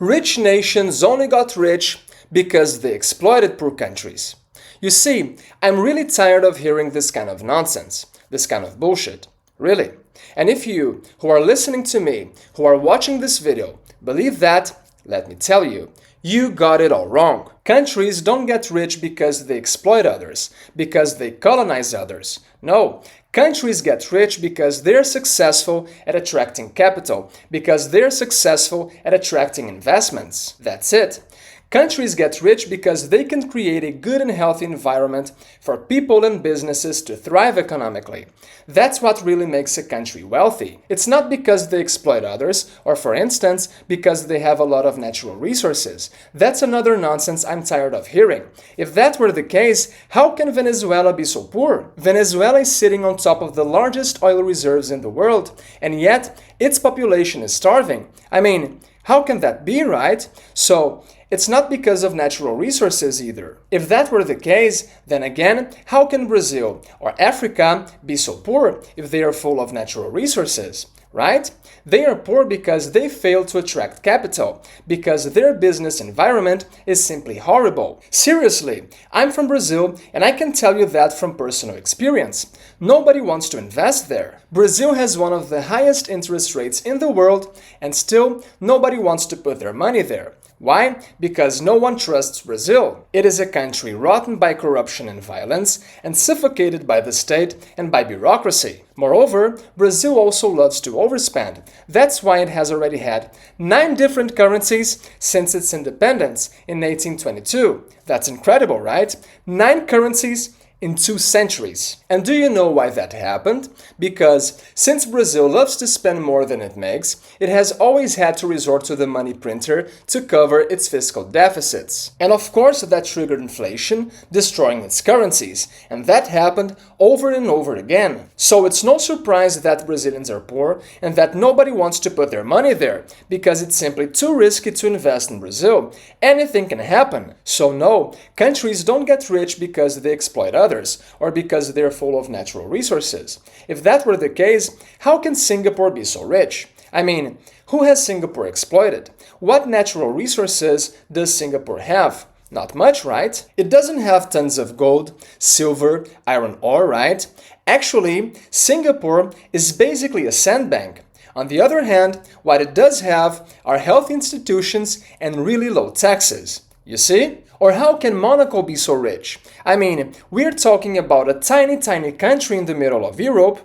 Rich nations only got rich because they exploited poor countries. You see, I'm really tired of hearing this kind of nonsense, this kind of bullshit. Really. And if you, who are listening to me, who are watching this video, believe that, let me tell you, you got it all wrong. Countries don't get rich because they exploit others, because they colonize others. No, countries get rich because they're successful at attracting capital, because they're successful at attracting investments. That's it. Countries get rich because they can create a good and healthy environment for people and businesses to thrive economically. That's what really makes a country wealthy. It's not because they exploit others, or for instance, because they have a lot of natural resources. That's another nonsense I'm tired of hearing. If that were the case, how can Venezuela be so poor? Venezuela is sitting on top of the largest oil reserves in the world, and yet its population is starving. I mean, how can that be, right? So, it's not because of natural resources either. If that were the case, then again, how can Brazil or Africa be so poor if they are full of natural resources, right? They are poor because they fail to attract capital, because their business environment is simply horrible. Seriously, I'm from Brazil and I can tell you that from personal experience. Nobody wants to invest there. Brazil has one of the highest interest rates in the world and still nobody wants to put their money there. Why? Because no one trusts Brazil. It is a country rotten by corruption and violence and suffocated by the state and by bureaucracy. Moreover, Brazil also loves to overspend. That's why it has already had 9 different currencies since its independence in 1822. That's incredible, right? 9 currencies in 2 centuries. And do you know why that happened? Because since Brazil loves to spend more than it makes, it has always had to resort to the money printer to cover its fiscal deficits. And of course that triggered inflation, destroying its currencies, and that happened over and over again. So it's no surprise that Brazilians are poor and that nobody wants to put their money there, because it's simply too risky to invest in Brazil. Anything can happen. So no, countries don't get rich because they exploit others, or because they're full of natural resources. If that were the case, how can Singapore be so rich? I mean, who has Singapore exploited? What natural resources does Singapore have? Not much, right? It doesn't have tons of gold, silver, iron ore, right? Actually, Singapore is basically a sandbank. On the other hand, what it does have are healthy institutions and really low taxes. You see? Or how can Monaco be so rich? I mean, we're talking about a tiny country in the middle of Europe,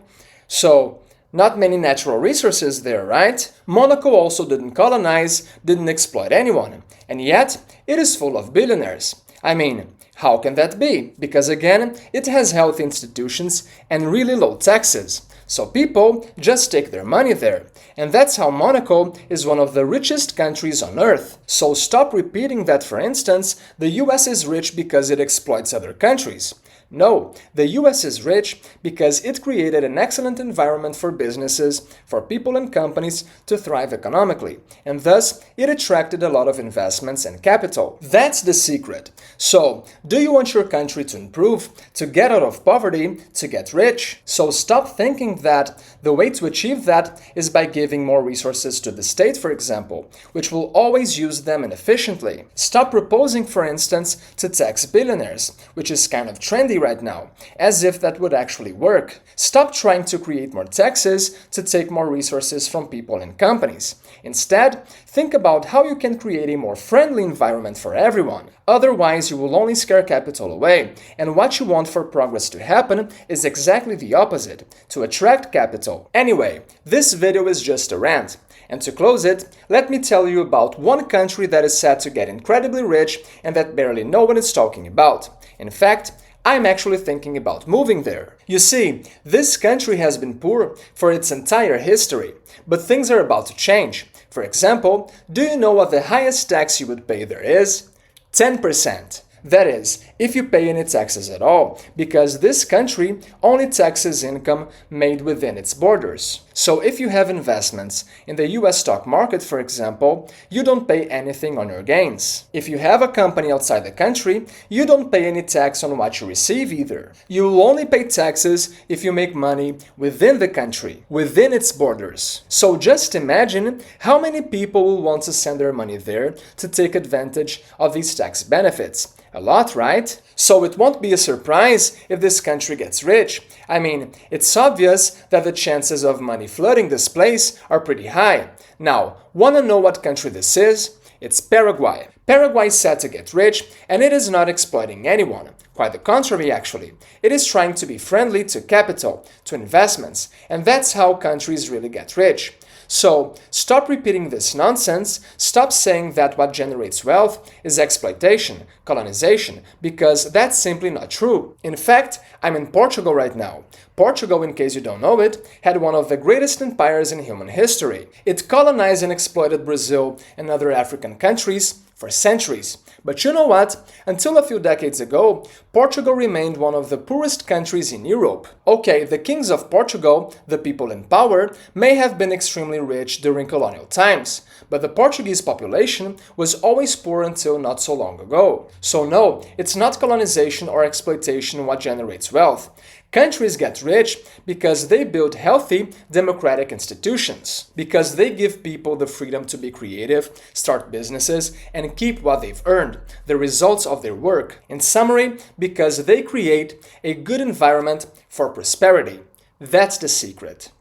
so not many natural resources there, right? Monaco also didn't colonize, didn't exploit anyone, and yet it is full of billionaires. I mean, how can that be? Because again, it has healthy institutions and really low taxes. So people just take their money there. And that's how Monaco is one of the richest countries on earth. So stop repeating that, for instance, the US is rich because it exploits other countries. No, the US is rich because it created an excellent environment for businesses, for people and companies to thrive economically, and thus it attracted a lot of investments and capital. That's the secret. So, do you want your country to improve, to get out of poverty, to get rich? So stop thinking that the way to achieve that is by giving more resources to the state, for example, which will always use them inefficiently. Stop proposing, for instance, to tax billionaires, which is kind of trendy right now, as if that would actually work. Stop trying to create more taxes to take more resources from people and companies. Instead, think about how you can create a more friendly environment for everyone. Otherwise, you will only scare capital away, and what you want for progress to happen is exactly the opposite, to attract capital. Anyway, this video is just a rant. And to close it, let me tell you about one country that is set to get incredibly rich and that barely no one is talking about. In fact, I'm actually thinking about moving there. You see, this country has been poor for its entire history, but things are about to change. For example, do you know what the highest tax you would pay there is? 10%. That is, if you pay any taxes at all, because this country only taxes income made within its borders. So if you have investments in the US stock market, for example, you don't pay anything on your gains. If you have a company outside the country, you don't pay any tax on what you receive either. You will only pay taxes if you make money within the country, within its borders. So just imagine how many people will want to send their money there to take advantage of these tax benefits. A lot, right? So it won't be a surprise if this country gets rich. I mean, it's obvious that the chances of money flooding this place are pretty high. Now, wanna know what country this is? It's Paraguay. Paraguay is set to get rich, and it is not exploiting anyone. Quite the contrary, actually. It is trying to be friendly to capital, to investments, and that's how countries really get rich. So, stop repeating this nonsense, stop saying that what generates wealth is exploitation, colonization, because that's simply not true. In fact, I'm in Portugal right now. Portugal, in case you don't know it, had one of the greatest empires in human history. It colonized and exploited Brazil and other African countries for centuries. But you know what? Until a few decades ago, Portugal remained one of the poorest countries in Europe. Okay, the kings of Portugal, the people in power, may have been extremely rich during colonial times, but the Portuguese population was always poor until not so long ago. So no, it's not colonization or exploitation what generates wealth. Countries get rich because they build healthy, democratic institutions, because they give people the freedom to be creative, start businesses, and keep what they've earned, the results of their work. In summary, because they create a good environment for prosperity. That's the secret.